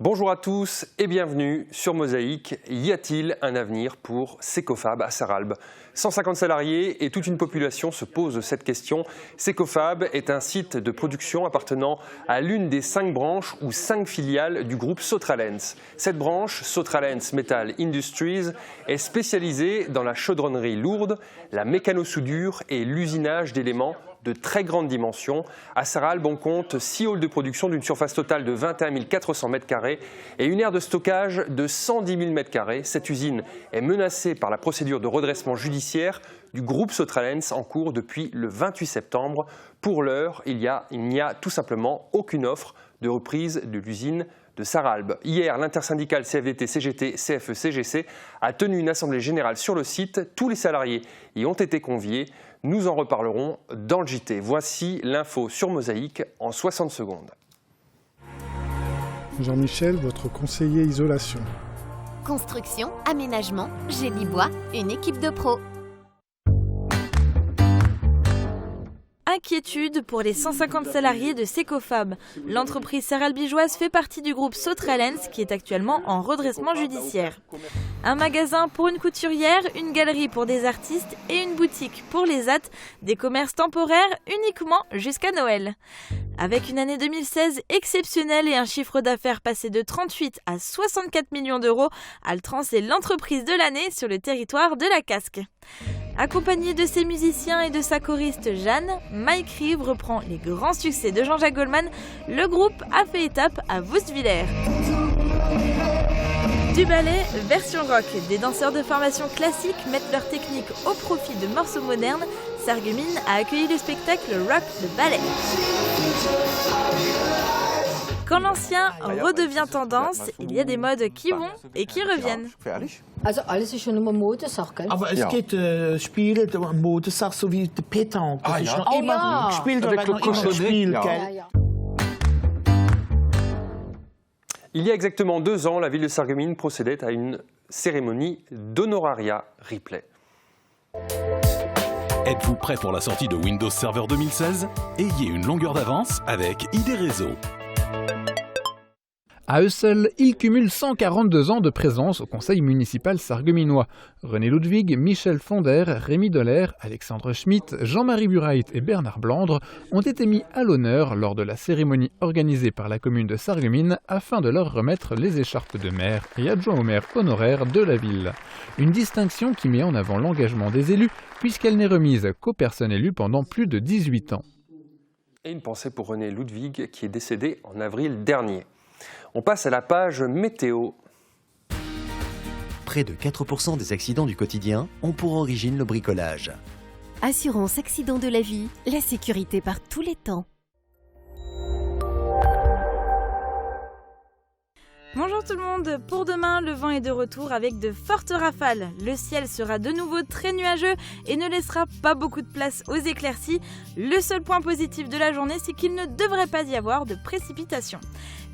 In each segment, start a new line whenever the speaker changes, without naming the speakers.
Bonjour à tous et bienvenue sur Mosaïque. Y a-t-il un avenir pour Secofab à Sarralbe? 150 salariés et toute une population se pose cette question. Secofab est un site de production appartenant à l'une des 5 branches ou 5 filiales du groupe Sotralens. Cette branche, Sotralens Metal Industries, est spécialisée dans la chaudronnerie lourde, la mécano-soudure et l'usinage d'éléments de très grande dimension. À Sarralbe, on compte 6 halls de production d'une surface totale de 21 400 m² et une aire de stockage de 110 000 m². Cette usine est menacée par la procédure de redressement judiciaire du groupe Sotralens en cours depuis le 28 septembre. Pour l'heure, il n'y a tout simplement aucune offre de reprise de l'usine de Sarralbe. Hier, l'intersyndicale CFDT, CGT, CFE, CGC a tenu une assemblée générale sur le site. Tous les salariés y ont été conviés. Nous en reparlerons dans le JT. Voici l'info sur Mosaïque en 60 secondes.
Jean-Michel, votre conseiller isolation.
Construction, aménagement, génie bois, une équipe de pros.
Inquiétude pour les 150 salariés de Secofab. L'entreprise sarralbigeoise fait partie du groupe Sotralens qui est actuellement en redressement judiciaire. Un magasin pour une couturière, une galerie pour des artistes et une boutique pour les AT, des commerces temporaires uniquement jusqu'à Noël. Avec une année 2016 exceptionnelle et un chiffre d'affaires passé de 38 à 64 millions d'euros, Altrans est l'entreprise de l'année sur le territoire de la Casque. Accompagné de ses musiciens et de sa choriste Jeanne, Mike Rive reprend les grands succès de Jean-Jacques Goldman. Le groupe a fait étape à Woustviller. Du ballet version rock, des danseurs de formation classique mettent leur technique au profit de morceaux modernes. Sarreguemines a accueilli le spectacle Rock the Ballet. Quand l'ancien redevient tendance, il y a des modes qui vont et qui reviennent.
Also alles ist schon immer Modesache, gell?
Aber es gibt Spiele, Modesache, so wie die Pétanque. Das ist noch immer gespielt,
Avec le cochonnet.
Ja.
Il y a exactement 2 ans, la ville de Sarreguemines procédait à une cérémonie d'honorariat Ripley.
Êtes-vous prêt pour la sortie de Windows Server 2016? Ayez une longueur d'avance avec ID Réseau.
À eux seuls, ils cumulent 142 ans de présence au conseil municipal sarregueminois. René Ludwig, Michel Fonder, Rémi Doller, Alexandre Schmitt, Jean-Marie Burait et Bernard Blandre ont été mis à l'honneur lors de la cérémonie organisée par la commune de Sarreguemines afin de leur remettre les écharpes de maire et adjoint au maire honoraire de la ville. Une distinction qui met en avant l'engagement des élus puisqu'elle n'est remise qu'aux personnes élues pendant plus de 18 ans.
Et une pensée pour René Ludwig qui est décédé en avril dernier. On passe à la page météo.
Près de 4% des accidents du quotidien ont pour origine le bricolage.
Assurance accident de la vie, la sécurité par tous les temps.
Bonjour tout le monde, pour demain, le vent est de retour avec de fortes rafales. Le ciel sera de nouveau très nuageux et ne laissera pas beaucoup de place aux éclaircies. Le seul point positif de la journée, c'est qu'il ne devrait pas y avoir de précipitations.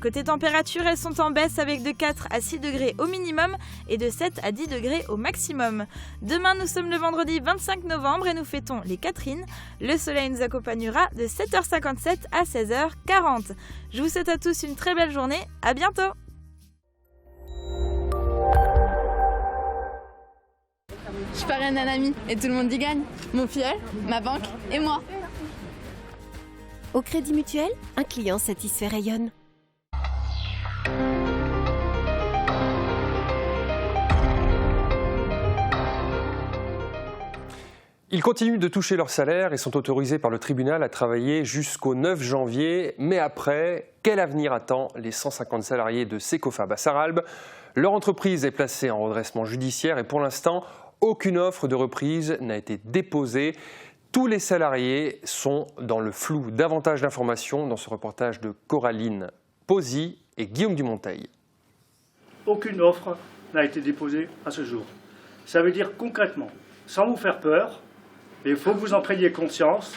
Côté température, elles sont en baisse avec de 4 à 6 degrés au minimum et de 7 à 10 degrés au maximum. Demain, nous sommes le vendredi 25 novembre et nous fêtons les Catherines. Le soleil nous accompagnera de 7h57 à 16h40. Je vous souhaite à tous une très belle journée, à bientôt!
Je parraine un ami et tout le monde y gagne. Mon filleul, ma banque et moi.
Au Crédit Mutuel, un client satisfait rayonne.
Ils continuent de toucher leur salaire et sont autorisés par le tribunal à travailler jusqu'au 9 janvier. Mais après, quel avenir attend les 150 salariés de Secofab à Sarralbe? Leur entreprise est placée en redressement judiciaire et pour l'instant, aucune offre de reprise n'a été déposée. Tous les salariés sont dans le flou. Davantage d'informations dans ce reportage de Coraline Posy et Guillaume Dumonteil.
Aucune offre n'a été déposée à ce jour. Ça veut dire concrètement, sans vous faire peur, il faut que vous en preniez conscience,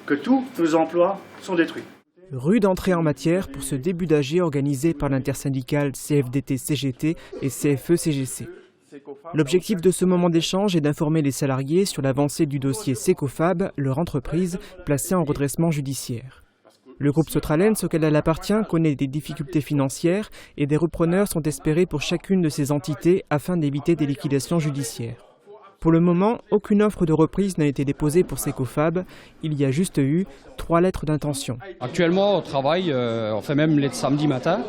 que tous nos emplois sont détruits.
Rude entrée en matière pour ce début d'AG organisé par l'intersyndicale CFDT-CGT et CFE-CGC. L'objectif de ce moment d'échange est d'informer les salariés sur l'avancée du dossier Secofab, leur entreprise, placée en redressement judiciaire. Le groupe Sotralens auquel elle appartient connaît des difficultés financières et des repreneurs sont espérés pour chacune de ces entités afin d'éviter des liquidations judiciaires. Pour le moment, aucune offre de reprise n'a été déposée pour Secofab. Il y a juste eu 3 lettres d'intention.
Actuellement, on travaille, on fait même les samedis matin,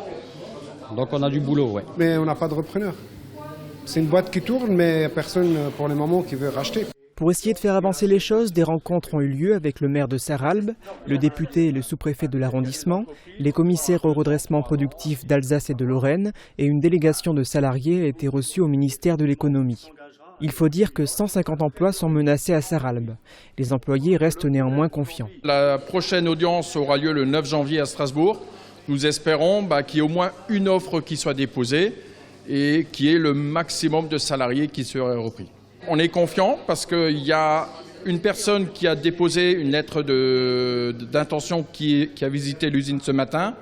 donc on a du boulot. Ouais.
Mais on n'a pas de repreneur. C'est une boîte qui tourne, mais personne pour le moment qui veut racheter.
Pour essayer de faire avancer les choses, des rencontres ont eu lieu avec le maire de Sarralbe, le député et le sous-préfet de l'arrondissement, les commissaires au redressement productif d'Alsace et de Lorraine, et une délégation de salariés a été reçue au ministère de l'économie. Il faut dire que 150 emplois sont menacés à Sarralbe. Les employés restent néanmoins confiants.
La prochaine audience aura lieu le 9 janvier à Strasbourg. Nous espérons qu'il y ait au moins une offre qui soit déposée et qu'il y ait le maximum de salariés qui seraient repris. On est confiant parce qu'il y a une personne qui a déposé une lettre d'intention qui a visité l'usine ce matin.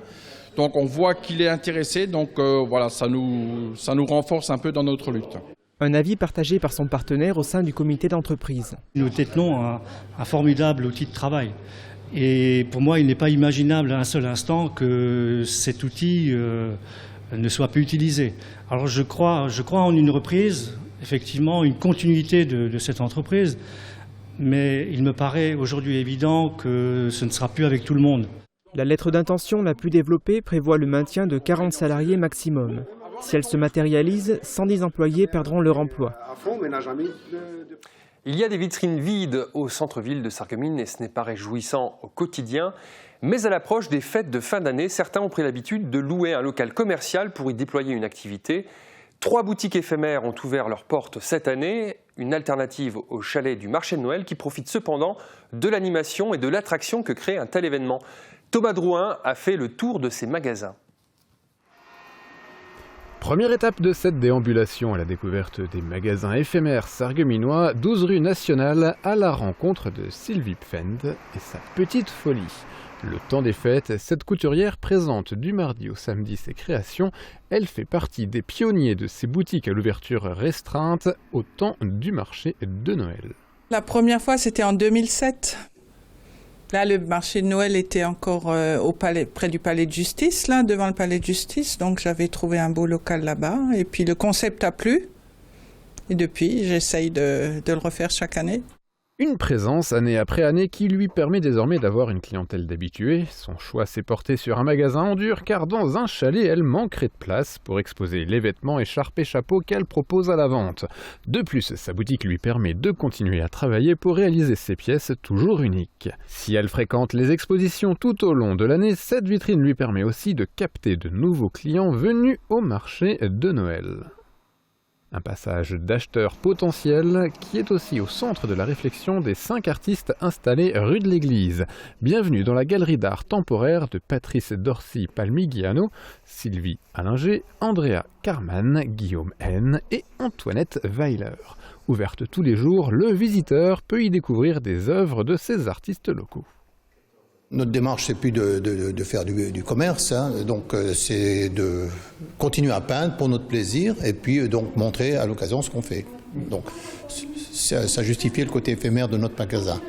Donc on voit qu'il est intéressé. Donc voilà, ça nous renforce un peu dans notre lutte.
Un avis partagé par son partenaire au sein du comité d'entreprise.
Nous détenons un formidable outil de travail. Et pour moi, il n'est pas imaginable à un seul instant que cet outil ne soit plus utilisé. Alors je crois en une reprise, effectivement, une continuité de cette entreprise. Mais il me paraît aujourd'hui évident que ce ne sera plus avec tout le monde.
La lettre d'intention la plus développée prévoit le maintien de 40 salariés maximum. Si elle se matérialise, 110 employés perdront leur emploi.
Il y a des vitrines vides au centre-ville de Sarreguemines et ce n'est pas réjouissant au quotidien. Mais à l'approche des fêtes de fin d'année, certains ont pris l'habitude de louer un local commercial pour y déployer une activité. 3 boutiques éphémères ont ouvert leurs portes cette année, une alternative au chalet du marché de Noël qui profite cependant de l'animation et de l'attraction que crée un tel événement. Thomas Drouin a fait le tour de ces magasins.
Première étape de cette déambulation à la découverte des magasins éphémères sarregueminois, 12 rue Nationale, à la rencontre de Sylvie Pfend et sa petite folie. Le temps des fêtes, cette couturière présente du mardi au samedi ses créations. Elle fait partie des pionniers de ces boutiques à l'ouverture restreinte au temps du marché de Noël.
La première fois, c'était en 2007. Là, le marché de Noël était encore près du palais de justice, là, devant le palais de justice. Donc, j'avais trouvé un beau local là-bas. Et puis, le concept a plu. Et depuis, j'essaye de le refaire chaque année.
Une présence année après année qui lui permet désormais d'avoir une clientèle d'habitués. Son choix s'est porté sur un magasin en dur car dans un chalet, elle manquerait de place pour exposer les vêtements, écharpes et chapeaux qu'elle propose à la vente. De plus, sa boutique lui permet de continuer à travailler pour réaliser ses pièces toujours uniques. Si elle fréquente les expositions tout au long de l'année, cette vitrine lui permet aussi de capter de nouveaux clients venus au marché de Noël. Un passage d'acheteurs potentiels qui est aussi au centre de la réflexion des 5 artistes installés rue de l'Église. Bienvenue dans la galerie d'art temporaire de Patrice Dorcy-Palmigiano, Sylvie Allinger, Andrea Carman, Guillaume N et Antoinette Weiler. Ouverte tous les jours, le visiteur peut y découvrir des œuvres de ces artistes locaux.
Notre démarche, c'est plus de faire du commerce, donc c'est de continuer à peindre pour notre plaisir et puis donc montrer à l'occasion ce qu'on fait. Donc ça justifie le côté éphémère de notre magasin.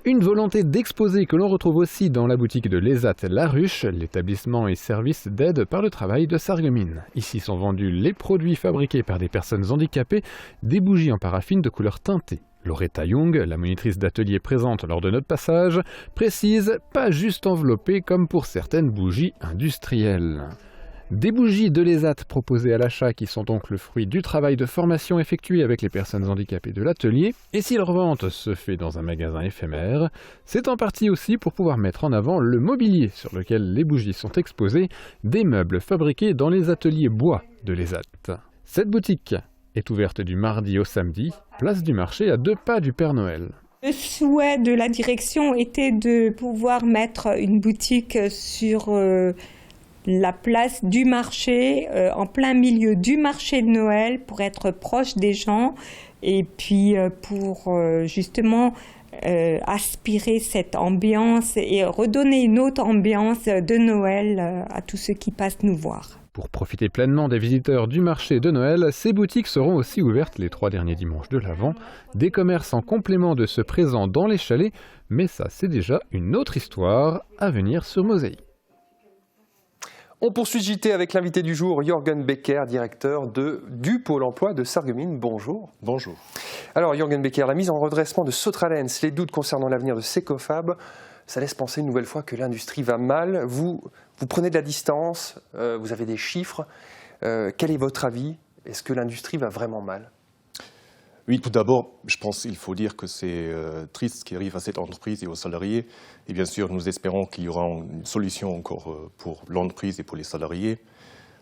Une volonté d'exposer que l'on retrouve aussi dans la boutique de l'ESAT La Ruche, l'établissement et service d'aide par le travail de Sarreguemines. Ici sont vendus les produits fabriqués par des personnes handicapées, des bougies en paraffine de couleur teintée. Loretta Young, la monitrice d'atelier présente lors de notre passage, précise « pas juste enveloppées comme pour certaines bougies industrielles ». Des bougies de l'ESAT proposées à l'achat qui sont donc le fruit du travail de formation effectué avec les personnes handicapées de l'atelier. Et si leur vente se fait dans un magasin éphémère, c'est en partie aussi pour pouvoir mettre en avant le mobilier sur lequel les bougies sont exposées, des meubles fabriqués dans les ateliers bois de l'ESAT. Cette boutique est ouverte du mardi au samedi, place du marché à 2 pas du Père Noël.
Le souhait de la direction était de pouvoir mettre une boutique sur la place du marché, en plein milieu du marché de Noël, pour être proche des gens et puis pour justement aspirer cette ambiance et redonner une autre ambiance de Noël à tous ceux qui passent nous voir.
Pour profiter pleinement des visiteurs du marché de Noël, ces boutiques seront aussi ouvertes les 3 derniers dimanches de l'Avent. Des commerces en complément de ceux présents dans les chalets, mais ça c'est déjà une autre histoire à venir sur Mosaïque.
On poursuit JT avec l'invité du jour, Jürgen Becker, directeur du Pôle emploi de Sarreguemines. Bonjour.
Bonjour.
Alors Jürgen Becker, la mise en redressement de Sotralens, les doutes concernant l'avenir de Secofab, ça laisse penser une nouvelle fois que l'industrie va mal. Vous prenez de la distance, vous avez des chiffres. Quel est votre avis? Est-ce que l'industrie va vraiment mal?
Oui, tout d'abord, je pense qu'il faut dire que c'est triste ce qui arrive à cette entreprise et aux salariés. Et bien sûr, nous espérons qu'il y aura une solution encore pour l'entreprise et pour les salariés.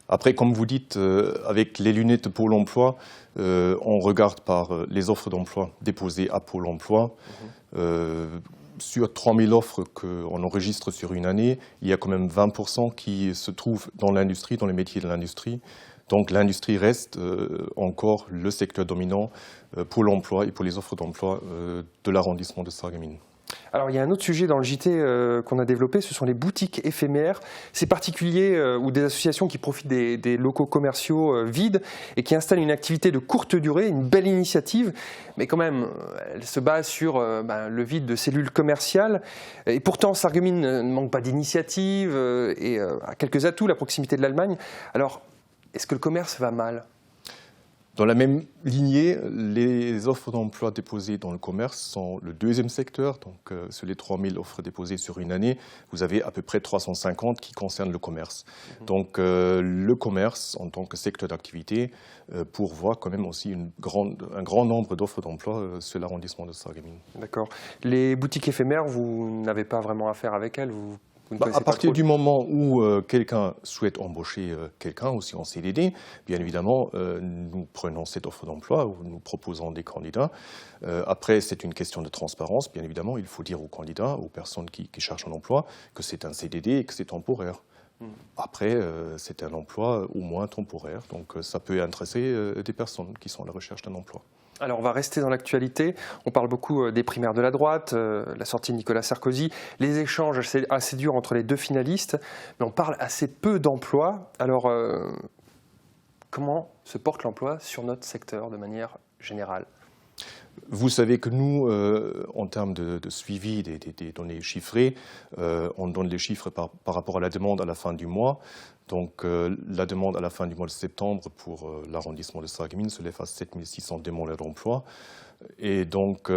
Après, comme vous dites, avec les lunettes de Pôle emploi, on regarde par les offres d'emploi déposées à Pôle emploi. Sur 3000 offres qu'on enregistre sur une année, il y a quand même 20% qui se trouvent dans l'industrie, dans les métiers de l'industrie. Donc l'industrie reste encore le secteur dominant pour l'emploi et pour les offres d'emploi de l'arrondissement de Sarreguemines.
Alors il y a un autre sujet dans le JT qu'on a développé, ce sont les boutiques éphémères. Ces particuliers ou des associations qui profitent des locaux commerciaux vides et qui installent une activité de courte durée, une belle initiative, mais quand même elle se base sur le vide de cellules commerciales. Et pourtant Sarreguemines ne manque pas d'initiative et a quelques atouts, la proximité de l'Allemagne. Alors est-ce que le commerce va mal ?
Dans la même lignée, les offres d'emploi déposées dans le commerce sont le deuxième secteur. Donc, sur les 3000 offres déposées sur une année, vous avez à peu près 350 qui concernent le commerce. Donc, le commerce, en tant que secteur d'activité, pourvoit quand même aussi un grand nombre d'offres d'emploi sur l'arrondissement de Sarreguemines.
D'accord. Les boutiques éphémères, vous n'avez pas vraiment affaire avec elles
à partir du moment où quelqu'un souhaite embaucher quelqu'un, aussi en CDD, bien évidemment, nous prenons cette offre d'emploi, où nous proposons des candidats. Après, c'est une question de transparence. Bien évidemment, il faut dire aux candidats, aux personnes qui cherchent un emploi, que c'est un CDD et que c'est temporaire. Après, c'est un emploi au moins temporaire, donc ça peut intéresser des personnes qui sont à la recherche d'un emploi.
Alors on va rester dans l'actualité, on parle beaucoup des primaires de la droite, la sortie de Nicolas Sarkozy, les échanges assez durs entre les deux finalistes, mais on parle assez peu d'emploi. Alors comment se porte l'emploi sur notre secteur de manière générale ?
Vous savez que nous, en termes de suivi des données chiffrées, on donne les chiffres par rapport à la demande à la fin du mois. Donc la demande à la fin du mois de septembre pour l'arrondissement de Sarreguemines se lève à 7600 demandeurs d'emploi. Et donc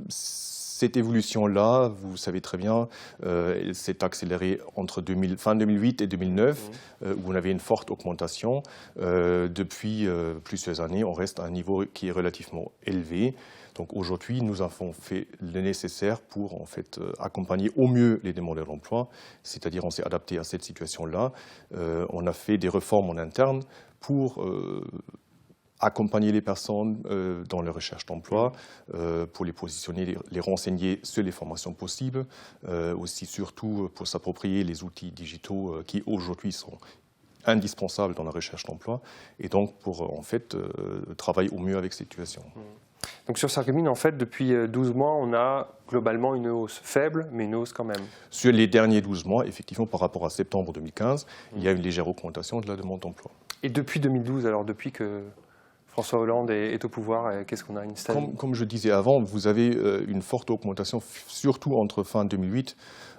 cette évolution-là, vous savez très bien, elle s'est accélérée entre fin 2008 et 2009, où on avait une forte augmentation. Depuis plusieurs années, on reste à un niveau qui est relativement élevé. Donc aujourd'hui, nous avons fait le nécessaire pour en fait accompagner au mieux les demandeurs d'emploi, c'est-à-dire on s'est adapté à cette situation-là. On a fait des réformes en interne pour accompagner les personnes dans leur recherche d'emploi, pour les positionner, les renseigner sur les formations possibles, aussi surtout pour s'approprier les outils digitaux qui aujourd'hui sont indispensables dans la recherche d'emploi, et donc pour en fait travailler au mieux avec cette situation.
Donc sur Sarreguemines, en fait, depuis 12 mois, on a globalement une hausse faible, mais une hausse quand même.
Sur les derniers 12 mois, effectivement, par rapport à septembre 2015, il y a une légère augmentation de la demande d'emploi.
Et depuis 2012, alors depuis que François Hollande est au pouvoir, qu'est-ce qu'on a une stabilité ?
Comme je disais avant, vous avez une forte augmentation, surtout entre fin 2008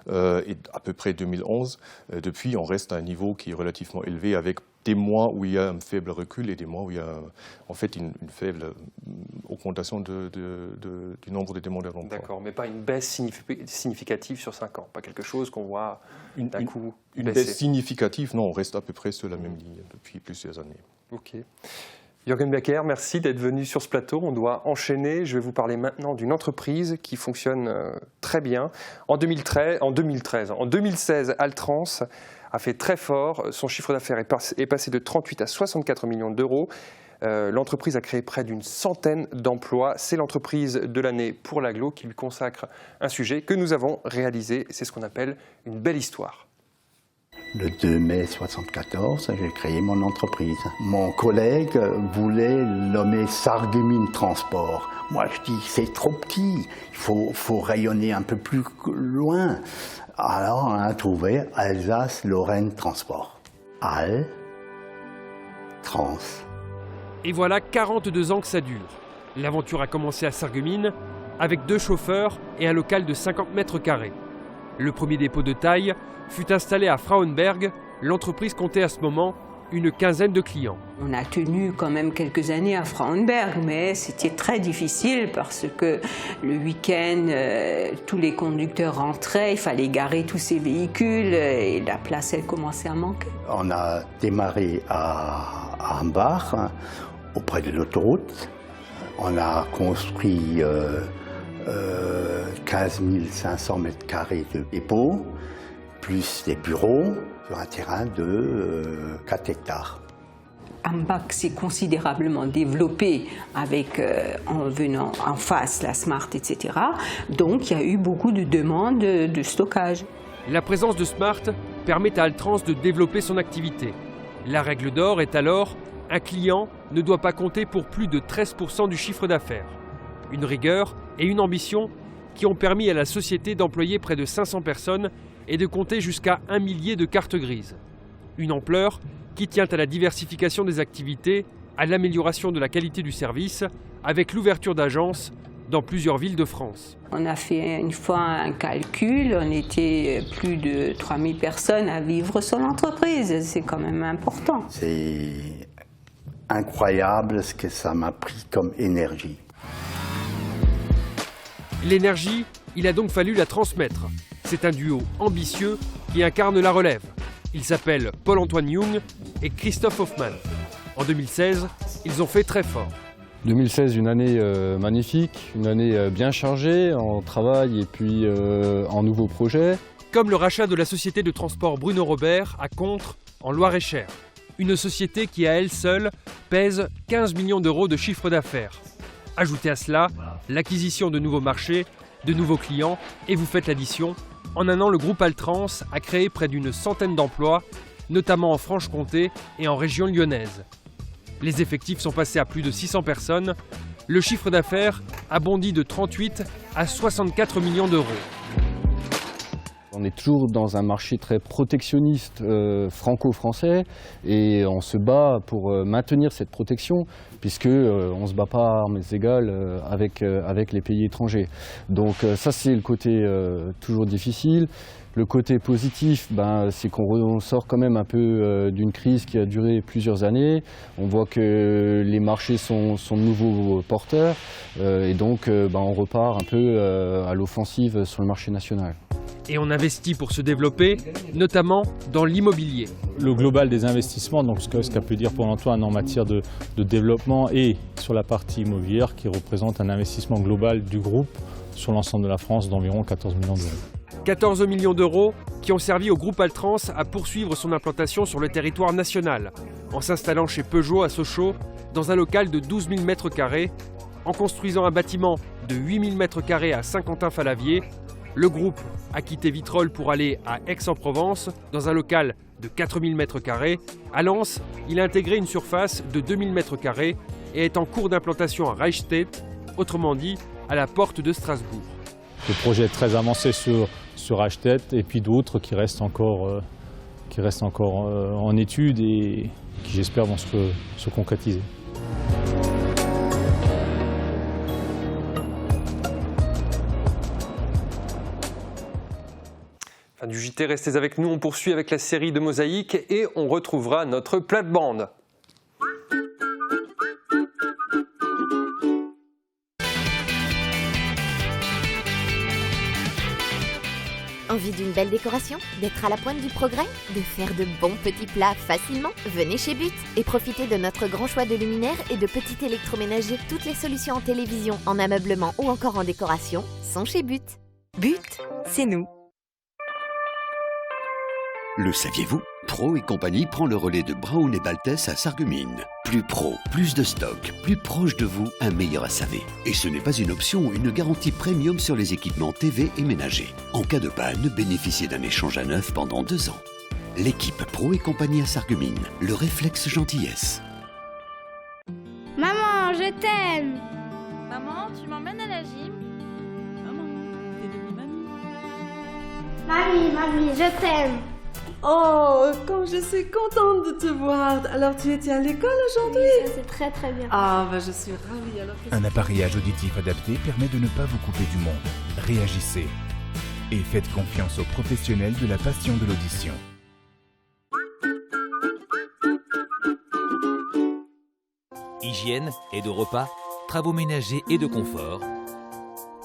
et à peu près 2011. Depuis, on reste à un niveau qui est relativement élevé, avec des mois où il y a un faible recul et des mois où il y a en fait une faible augmentation du nombre de demandeurs d'emploi.
D'accord, mais pas une baisse significative sur 5 ans, pas quelque chose qu'on voit d'un coup
Une
baisser.
baisse significative, non, on reste à peu près sur la même ligne depuis plusieurs années.
Ok. Jürgen Becker, merci d'être venu sur ce plateau. On doit enchaîner. Je vais vous parler maintenant d'une entreprise qui fonctionne très bien. En 2016, Altrans a fait très fort. Son chiffre d'affaires est passé de 38 à 64 millions d'euros. L'entreprise a créé près d'une centaine d'emplois. C'est l'entreprise de l'année pour l'agglo qui lui consacre un sujet que nous avons réalisé. C'est ce qu'on appelle une belle histoire.
Le 2 mai 1974, j'ai créé mon entreprise. Mon collègue voulait nommer Sarreguemines Transport. Moi, je dis, c'est trop petit, il faut rayonner un peu plus loin. Alors, on a trouvé Alsace-Lorraine Transport. Al, Trans.
Et voilà 42 ans que ça dure. L'aventure a commencé à Sarreguemines avec 2 chauffeurs et un local de 50 mètres carrés. Le premier dépôt de taille fut installé à Frauenberg. L'entreprise comptait à ce moment une quinzaine de clients.
On a tenu quand même quelques années à Frauenberg, mais c'était très difficile parce que le week-end, tous les conducteurs rentraient, il fallait garer tous ces véhicules et la place, elle commençait à manquer.
On a démarré à Ambach, auprès de l'autoroute. On a construit 15 500 mètres carrés de dépôt, plus des bureaux, sur un terrain de 4 hectares.
Ambach s'est considérablement développé avec, en venant en face la Smart, etc. Donc il y a eu beaucoup de demandes de stockage.
La présence de Smart permet à Altrans de développer son activité. La règle d'or est alors, un client ne doit pas compter pour plus de 13% du chiffre d'affaires. Une rigueur et une ambition qui ont permis à la société d'employer près de 500 personnes et de compter jusqu'à 1 millier de cartes grises. Une ampleur qui tient à la diversification des activités, à l'amélioration de la qualité du service, avec l'ouverture d'agences dans plusieurs villes de France.
On a fait une fois un calcul, on était plus de 3000 personnes à vivre sur l'entreprise, c'est quand même important.
C'est incroyable ce que ça m'a pris comme énergie.
L'énergie, il a donc fallu la transmettre. C'est un duo ambitieux qui incarne la relève. Ils s'appellent Paul-Antoine Jung et Christophe Hoffmann. En 2016, ils ont fait très fort.
2016, une année magnifique, une année bien chargée en travail et puis en nouveaux projets.
Comme le rachat de la société de transport Bruno Robert à Contres, en Loir-et-Cher. Une société qui, à elle seule, pèse 15 millions d'euros de chiffre d'affaires. Ajoutez à cela l'acquisition de nouveaux marchés, de nouveaux clients, et vous faites l'addition. En un an, le groupe Altrans a créé près d'une centaine d'emplois, notamment en Franche-Comté et en région lyonnaise. Les effectifs sont passés à plus de 600 personnes. Le chiffre d'affaires a bondi de 38 à 64 millions d'euros.
On est toujours dans un marché très protectionniste franco-français et on se bat pour maintenir cette protection puisque on ne se bat pas à armes égales avec les pays étrangers. Donc ça c'est le côté toujours difficile. Le côté positif, c'est qu'on sort quand même un peu d'une crise qui a duré plusieurs années. On voit que les marchés sont de nouveaux porteurs et donc on repart un peu à l'offensive sur le marché national.
Et on investit pour se développer, notamment dans l'immobilier.
Le global des investissements, donc ce qu'a pu dire Paul-Antoine en matière de développement et sur la partie immobilière qui représente un investissement global du groupe sur l'ensemble de la France d'environ 14 millions d'euros.
14 millions d'euros qui ont servi au groupe Altrans à poursuivre son implantation sur le territoire national, en s'installant chez Peugeot à Sochaux, dans un local de 12 000 m², en construisant un bâtiment de 8 000 m² à Saint-Quentin-Falavier. Le groupe a quitté Vitrolles pour aller à Aix-en-Provence, dans un local de 4 000 m². À Lens, il a intégré une surface de 2 000 m² et est en cours d'implantation à Reichstätt, autrement dit à la porte de Strasbourg.
Le projet est très avancé sur Reichstätt et puis d'autres qui restent encore en étude et qui j'espère vont se concrétiser.
Fin du JT, restez avec nous, on poursuit avec la série de Mosaïque et on retrouvera notre plate-bande.
Envie d'une belle décoration? D'être à la pointe du progrès? De faire de bons petits plats facilement? Venez chez But et profitez de notre grand choix de luminaires et de petits électroménagers. Toutes les solutions en télévision, en ameublement ou encore en décoration sont chez But. But, c'est nous.
Le saviez-vous? Pro et compagnie prend le relais de Braun et Baltès à Sarreguemines. Plus pro, plus de stock, plus proche de vous, un meilleur SAV. Et ce n'est pas une option, une garantie premium sur les équipements TV et ménagers. En cas de panne, bénéficiez d'un échange à neuf pendant 2 ans. L'équipe Pro et compagnie à Sarreguemines, le réflexe gentillesse.
Maman, je t'aime.
Maman, tu m'emmènes à la gym? Maman, t'es devenue mamie.
Mamie, je t'aime.
Oh,
Oh, comme je suis contente de te voir. Alors, tu étais à l'école aujourd'hui?
Ça s'est très très bien.
Ah, je suis ravie. Alors,
un appareillage auditif adapté permet de ne pas vous couper du monde. Réagissez et faites confiance aux professionnels de la passion de l'audition.
Hygiène, aide au repas, travaux ménagers et de confort.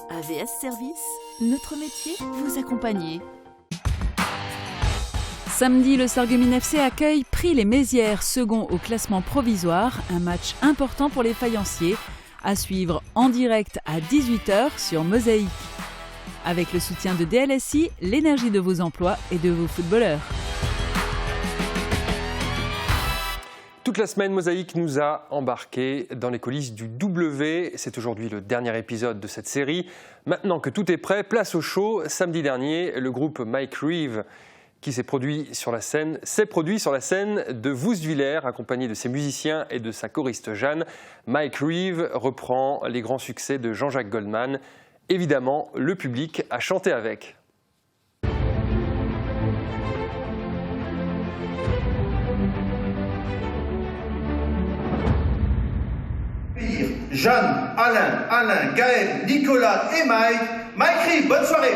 AVS Service, notre métier, vous accompagner.
Samedi, le Sarreguemines FC accueille Prix les Mézières, second au classement provisoire, un match important pour les faïenciers, à suivre en direct à 18h sur Mosaïque. Avec le soutien de DLSI, l'énergie de vos emplois et de vos footballeurs.
Toute la semaine, Mosaïque nous a embarqués dans les coulisses du W. C'est aujourd'hui le dernier épisode de cette série. Maintenant que tout est prêt, place au show. Samedi dernier, le groupe Mike Reeve qui s'est produit sur la scène de Woustviller, accompagné de ses musiciens et de sa choriste Jeanne. Mike Reeve reprend les grands succès de Jean-Jacques Goldman. Évidemment, le public a chanté avec.
Jeanne, Alain, Gaël, Nicolas et Mike Reeve, bonne soirée.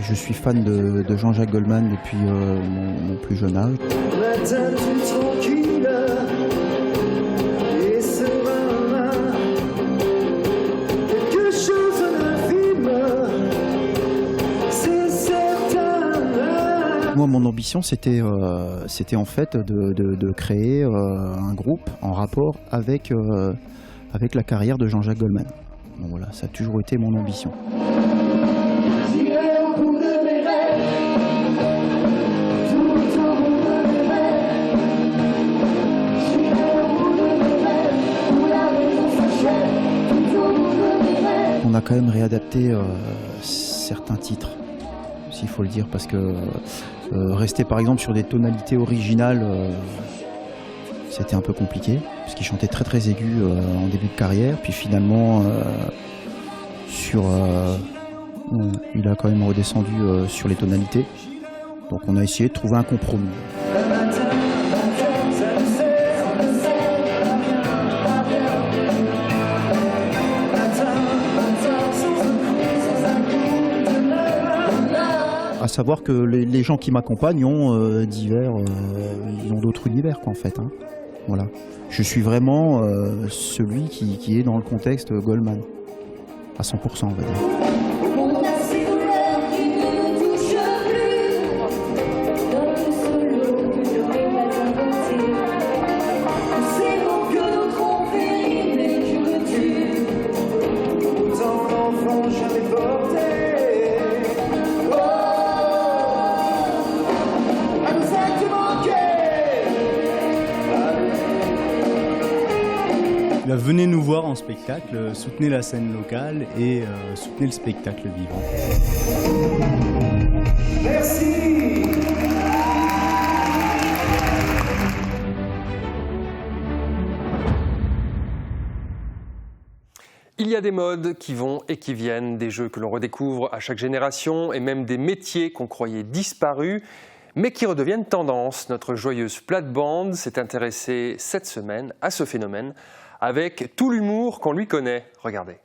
Je suis fan de Jean-Jacques Goldman depuis mon plus jeune âge. Moi, mon ambition, c'était en fait de créer un groupe en rapport avec la carrière de Jean-Jacques Goldman. Bon, voilà, ça a toujours été mon ambition. On a quand même réadapté certains titres, s'il faut le dire, parce que rester par exemple sur des tonalités originales, c'était un peu compliqué, puisqu'il chantait très très aigu en début de carrière, puis finalement il a quand même redescendu sur les tonalités, donc on a essayé de trouver un compromis. À savoir que les gens qui m'accompagnent ont ils ont d'autres univers quoi, en fait. Hein. Voilà. Je suis vraiment celui qui est dans le contexte Goldman, à 100% on va dire.
Venez nous voir en spectacle, soutenez la scène locale et soutenez le spectacle vivant.
Merci.
Il y a des modes qui vont et qui viennent, des jeux que l'on redécouvre à chaque génération et même des métiers qu'on croyait disparus, mais qui redeviennent tendance. Notre joyeuse plate-bande s'est intéressée cette semaine à ce phénomène avec tout l'humour qu'on lui connaît. Regardez.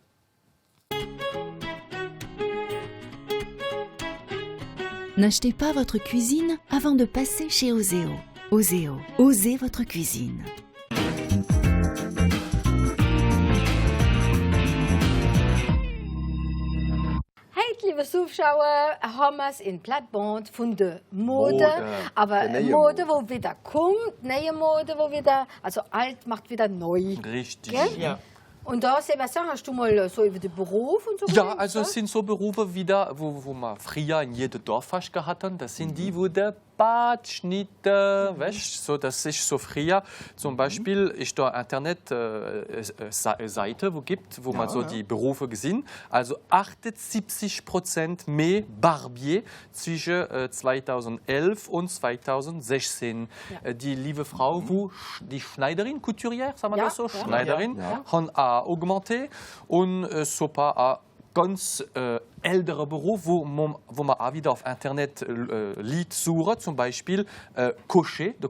N'achetez pas votre cuisine avant de passer chez Oseo. Oseo, osez votre cuisine.
Heute, liebe Zuschauer, haben wir es in Plattband von der Mode. Aber Mode, wo wieder kommt, neue Mode, wo wieder, also alt macht wieder neu.
Richtig.
Ja. Und da, Sebastian, hast du mal so über den Beruf und so?
Ja,
geredet,
also es sind so Berufe wieder, wo man früher in jedem Dorf fast gehabt hat. Das sind die, wo der
Badschnitte, weißt, so, das ist so früher. Zum Beispiel ist da Internetseite, wo man so die Berufe gesehen. Also 78% mehr Barbier zwischen 2011 und 2016. Die liebe Frau, die Schneiderin, Couturière, sagen wir das so, Schneiderin, haben augmenté und so paar ganz ältere Beruf, wo man auch wieder auf Internet Lied suchen, zum Beispiel Cocher, de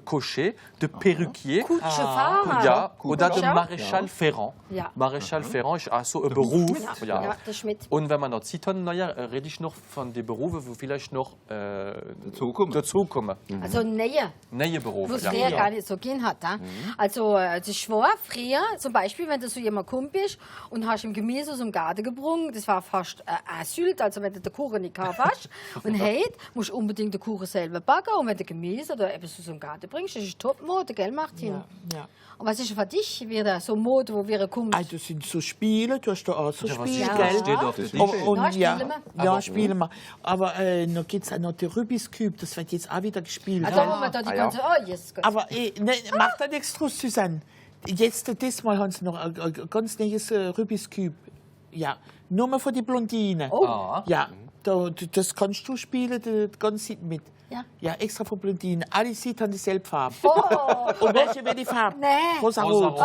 Perruquier.
Kutschefahrer.
Ja, oder der Maréchal Ferrand.
Ja.
Maréchal Ferrand ist auch so ein Beruf.
Ja, der Schmidt.
Und wenn man noch Zeit hat, rede ich noch von den Berufen, wo vielleicht noch dazukommen.
Also
neue Berufe.
Wo es früher gar nicht so gehen hat. Also das war früher, zum Beispiel, wenn du so jemand kommt bist und hast im Gemüse aus dem Garten gebrungen, das war fast Asyl, also wenn du den Kuchen nicht gekauft hast. Und heute musst du unbedingt den Kuchen selber backen. Und wenn du Gemüse oder etwas aus dem Garten bringst, das ist Top-Mode, gell, Martin?
Ja.
Und was ist für dich wieder so Mode, wo wir kommen?
Das sind so Spiele, du hast da auch so Spiele,
gell?
Spielen wir. Aber noch gibt es auch noch den Rubik's Cube, das wird jetzt auch wieder gespielt.
Also, wo man da die ganze,
Aber mach da nichts draus, Susanne. Jetzt, diesmal haben sie noch ein ganz neues Rubik's Cube. Ja, nur mal für die Blondine. Ja, das kannst du spielen, die ganze Zeit mit. Ja, extra für Blondinen. Alle Seiten haben dieselbe Farbe. Und welche wäre die Farbe? Rosa-rot.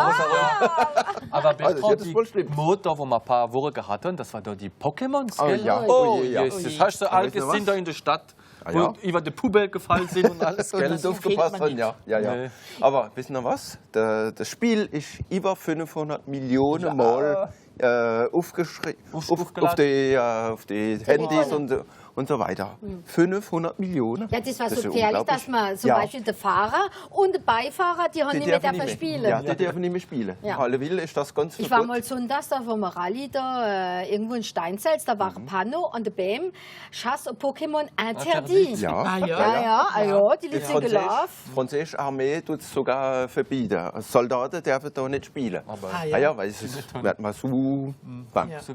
Aber die Mode, wo wir ein paar Wochen gehabt haben, das war da die Pokémons, gell? Das hast du all gesehen da in der Stadt. Wo über die Pubel gefallen sind und alles, gell?
Das aufgepasst haben, ja. Nee. Aber wissen Sie was? Das Spiel ist über 500 Millionen Mal aufgeschrieben, auf die Handys und so weiter. 500 Millionen.
Ja, das war so gefährlich, dass man zum Beispiel der Fahrer und der Beifahrer, die haben nicht mehr spielen.
Ja, die dürfen nicht mehr spielen. Ja. Alle will ist das ganz
Ich war mal sonntags, da vom Rallye da irgendwo in Steinsalz, da war ein Panno an der BM, Chasse und Pokémon interdit.
Ja,
die Leute sind gelaufen.
Die französische Armee tut es sogar verbieten. Soldaten dürfen da nicht spielen. Weil es wird mal so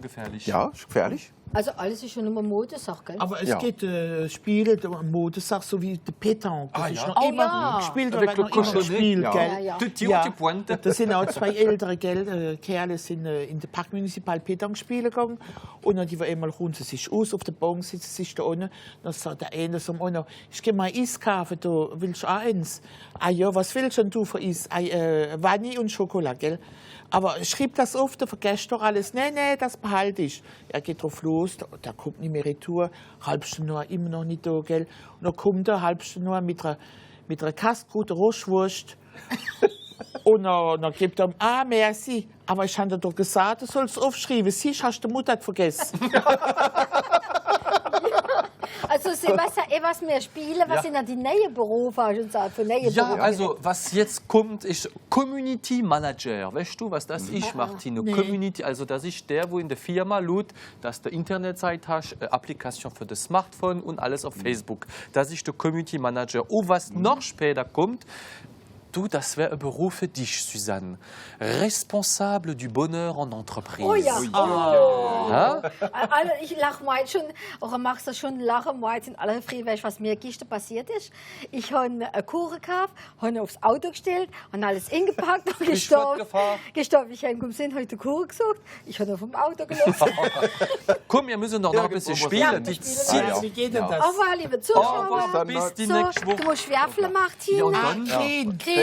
gefährlich.
Ja, ist gefährlich.
Also alles ist schon immer Modesache, gell?
Aber es gibt Spiele, Modesache, so wie die Pétanque. Das ist noch immer gespielt, wird noch immer gespielt, gell? Das sind auch zwei ältere Kerle sind in der Park Municipal Pétanque spielen gegangen. Und dann die war einmal rund, sie sich aus auf der Bank sitzen, sie ist da unten. Dann sagt der eine zum anderen, ich gehe mal Eis kaufen, du willst auch eins? Ah ja, was willst denn du für Eis? Vanille und Schokolade, gell? Aber schreib das auf, du vergisst doch alles. Nein, das behalte ich. Er geht drauf los, der kommt nicht mehr retour. Halb Stunde immer noch nicht da, gell? Und dann kommt er halb Stunde mit einer Kasskrute Rostwurst. Und dann gibt er ihm, merci. Aber ich habe dir doch gesagt, du sollst aufschreiben. Siehst, hast du die Mutter vergessen.
Also was mehr spielen, was sind dann die neuen Berufe?
Also was jetzt kommt, ist Community Manager. Weißt du, was das ist, Martino? Nee. Community, also das ist der, wo in der Firma laut, dass du Internetseite hast, Applikation für das Smartphone und alles auf Facebook. Das ist der Community Manager. Und was noch später kommt, das wäre ein Beruf für dich, Susanne. Responsable du bonheur en entreprise.
Oh ja. Also ich lache mal schon, oder machst du schon lachen mal in aller Früh, was mir gestern passiert ist. Ich habe einen Kuchen gekauft, habe ihn aufs Auto gestellt, habe alles eingepackt und gestorben. Ich habe im Sinn heute Kuchen gesucht, ich habe ihn vom Auto gelassen.
Komm, wir müssen noch ein bisschen spielen.
Wie geht denn das?
Au revoir, liebe Zuschauer.
Bis die nächste Woche.
Du musst schwerfeln, Martin.
Ja, und dann?
Creme,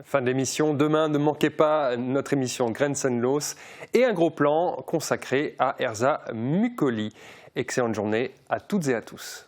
Fin d'émission. Demain, ne manquez pas notre émission Grenzenlos et un gros plan consacré à Erza Mucoli. Excellente journée à toutes et à tous.